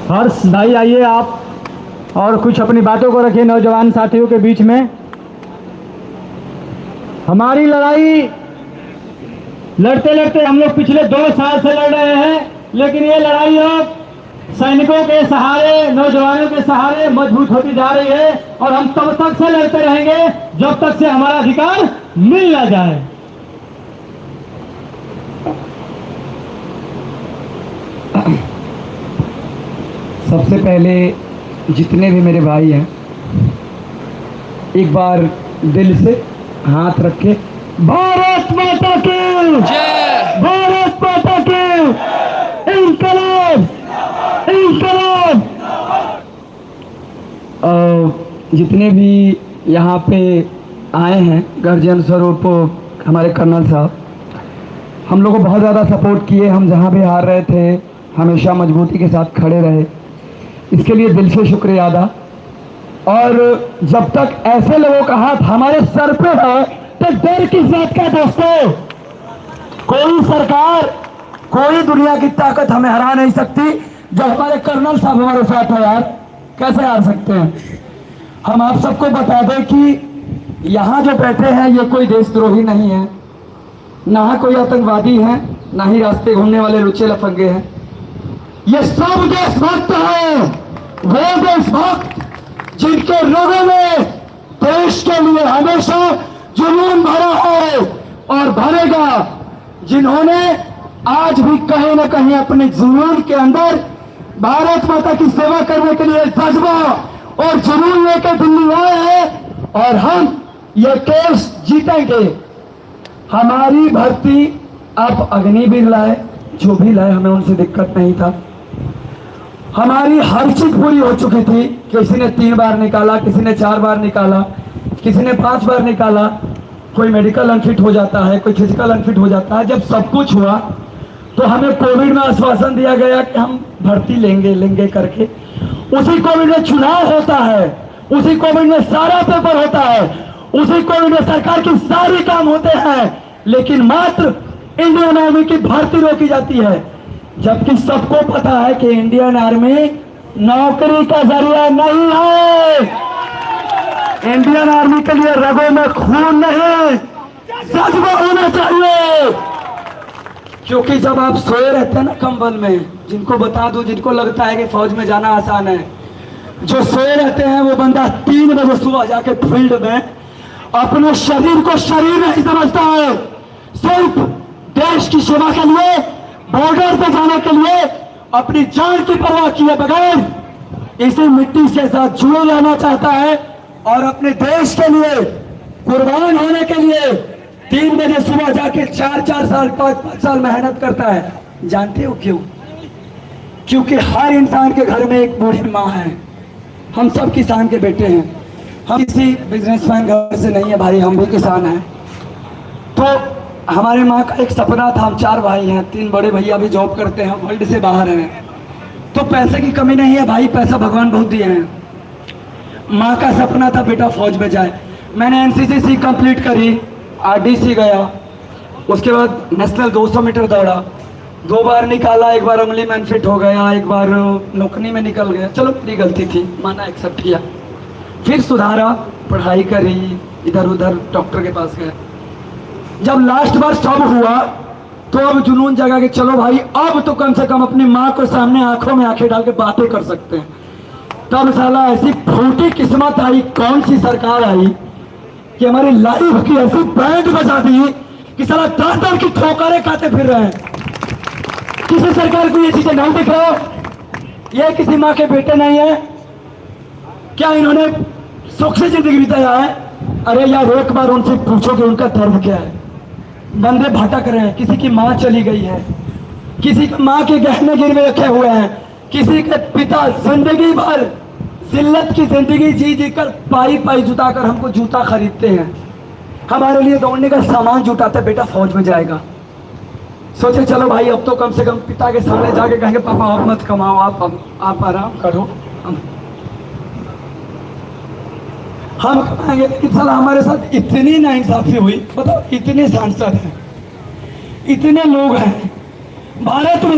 हर्ष भाई आइए आप और कुछ अपनी बातों को रखिए नौजवान साथियों के बीच में। हमारी लड़ाई लड़ते लड़ते हम लोग पिछले 2 साल से लड़ रहे हैं, लेकिन ये लड़ाई अब सैनिकों के सहारे, नौजवानों के सहारे मजबूत होती जा रही है और हम तब तक से लड़ते रहेंगे जब तक से हमारा अधिकार मिल ना जाए। सबसे पहले जितने भी मेरे भाई हैं, एक बार दिल से हाथ रख के भारत माता की जय, भारत माता की इंकलाब, इंकलाब। जितने भी यहाँ पे आए हैं गार्जियन स्वरूप हमारे कर्नल साहब, हम लोग को बहुत ज़्यादा सपोर्ट किए। हम जहाँ भी हार रहे थे हमेशा मजबूती के साथ खड़े रहे, इसके लिए दिल से शुक्रिया अदा। और जब तक ऐसे लोगों का हाथ हमारे सर पे है तो डर किस बात का दोस्तों? कोई सरकार, कोई दुनिया की ताकत हमें हरा नहीं सकती। जो हमारे कर्नल साहब हमारे साथ है यार, कैसे हार सकते हैं? हम आप सबको बता दें कि यहाँ जो बैठे हैं ये कोई देशद्रोही नहीं है, ना कोई आतंकवादी है, ना ही रास्ते घूमने वाले लुच्चे लफंगे हैं। ये सब देशभक्त हैं, वो देशभक्त जिनके लोगों में देश के लिए हमेशा जुनून भरा है और भरेगा, जिन्होंने आज भी कहीं न कहीं अपने जुनून के अंदर भारत माता की सेवा करने के लिए जज्बा और जुनून लेकर दिल्ली आए हैं और हम ये केस जीतेंगे। हमारी भर्ती अब अग्निवीर लाए, जो भी लाए हमें उनसे दिक्कत नहीं था। हमारी हर चीज पूरी हो चुकी थी। किसी ने 3 बार निकाला, किसी ने 4 बार निकाला, किसी ने 5 बार निकाला। कोई मेडिकल अनफिट हो जाता है, कोई फिजिकल अनफिट हो जाता है। जब सब कुछ हुआ तो हमें कोविड में आश्वासन दिया गया कि हम भर्ती लेंगे करके। उसी कोविड में चुनाव होता है, उसी कोविड में सारा पेपर होता है, उसी कोविड में सरकार की सारी काम होते हैं, लेकिन मात्र इंडियन आर्मी की भर्ती रोकी जाती है। जबकि सबको पता है कि इंडियन आर्मी नौकरी का जरिया नहीं है। इंडियन आर्मी के लिए रगों में खून नहीं, जज्बा होना चाहिए। क्योंकि जब आप सोए रहते हैं ना कंबल में, जिनको बता दो, जिनको लगता है कि फौज में जाना आसान है, जो सोए रहते हैं वो बंदा 3 बजे सुबह जाके फील्ड में अपने शरीर को शरीर नहीं समझता है। सिर्फ देश की सेवा के लिए, बॉर्डर पे जाने के लिए अपनी जान की परवाह किए बगैर इसी मिट्टी से साथ जुड़े रहना चाहता है और अपने देश के लिए कुर्बान होने के लिए 3 बजे सुबह जाके 4-4 साल 5-5 साल मेहनत करता है। जानते हो क्यों? क्योंकि हर इंसान के घर में एक बूढ़ी माँ है। हम सब किसान के बेटे हैं, हम किसी बिजनेसमैन घर से नहीं है भाई, हम भी किसान हैं। तो हमारे माँ का एक सपना था, हम 4 भाई हैं, 3 बड़े भैया भी जॉब करते हैं, वर्ल्ड से बाहर हैं। तो पैसे की कमी नहीं है भाई, पैसा भगवान बहुत दिए हैं। माँ का सपना था बेटा फौज में जाए। मैंने एनसीसी कंप्लीट करी, आरडीसी गया, उसके बाद नेशनल 200 मीटर दौड़ा, 2 बार निकाला, 1 बार उंगली में अनफिट हो गया, 1 बार नौकरी में निकल गया। चलो मेरी गलती थी, माना, एक्सेप्ट किया। फिर सुधारा, पढ़ाई करी, इधर उधर डॉक्टर के पास गया। जब लास्ट बार सब हुआ तो अब जुनून जगा के चलो भाई, अब तो कम से कम अपनी माँ को सामने आंखों में आंखें डाल के बातें कर सकते हैं। तब साला ऐसी फूटी किस्मत आई, कौन सी सरकार आई कि हमारी लाइफ की ऐसी बैंड बजा दी कि साला दर की ठोकरें खाते फिर रहे हैं। किसी सरकार को ये चीजें नहीं दिख रहा? ये किसी माँ के बेटे नहीं है क्या? इन्होंने सुख से जिंदगी बिताया है? अरे यार एक बार उनसे पूछो कि उनका दर्द क्या है। बंदे भटक रहे हैं, किसी की माँ चली गई है, किसी की माँ के गहने गिरवे रखे हुए हैं, किसी के पिता जिंदगी भर जिल्लत की जिंदगी जी जी कर पाई जुटाकर हमको जूता खरीदते हैं, हमारे लिए दौड़ने का सामान जुटाते, बेटा फौज में जाएगा। सोचे चलो भाई अब तो कम से कम पिता के सामने जाके कहेंगे पापा आप मत कमाओ, आप आराम करो, हम कमाएंगे। लेकिन साला हमारे साथ इतनी नाइंसाफी हुई, बताओ, इतने सांसद हैं, इतने लोग हैं भारत में,